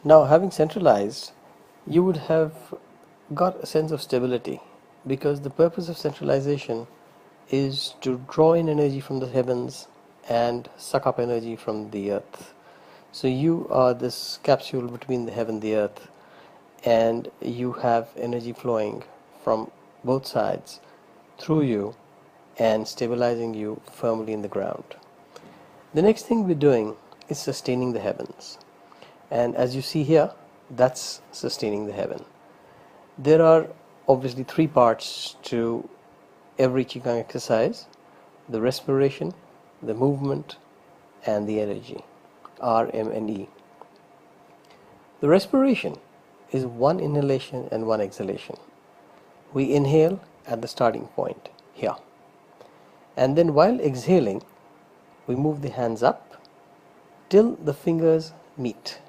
Now, having centralized, you would have got a sense of stability, because the purpose of centralization is to draw in energy from the heavens and suck up energy from the earth. So you are this capsule between the heaven and the earth, and you have energy flowing from both sides through you and stabilizing you firmly in the ground. The next thing we're doing is sustaining the heavens. And as you see here, that's sustaining the heaven. There are obviously three parts to every Qigong exercise: the respiration, the movement, and the energy. R, M, and E. The respiration is one inhalation and one exhalation. We inhale at the starting point here, and then while exhaling, we move the hands up till the fingers meet.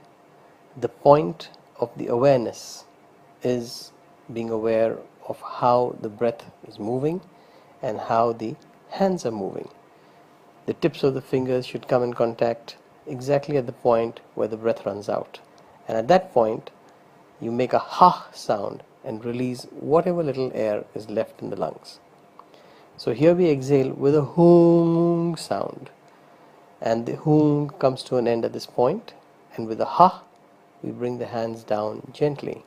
The point of the awareness is being aware of how the breath is moving and how the hands are moving. The tips of the fingers should come in contact exactly at the point where the breath runs out, and at that point you make a ha sound and release whatever little air is left in the lungs. So here we exhale with a Hooong sound, and the Hooong comes to an end at this point, and with a ha we bring the hands down gently.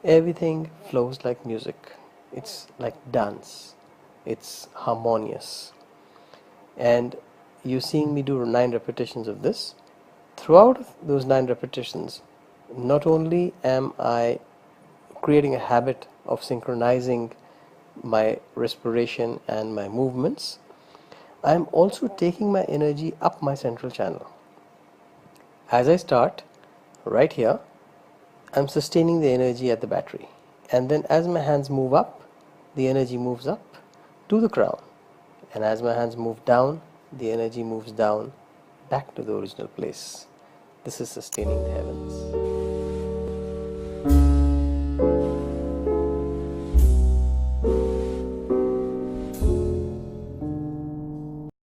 Everything flows like music. It's like dance. It's harmonious. And you're seeing me do 9 repetitions of this. Throughout those 9 repetitions, not only am I creating a habit of synchronizing my respiration and my movements, I am also taking my energy up my central channel. As I start right here, I'm sustaining the energy at the battery, and then as my hands move up, the energy moves up to the crown, and as my hands move down, the energy moves down back to the original place. This is sustaining the heavens.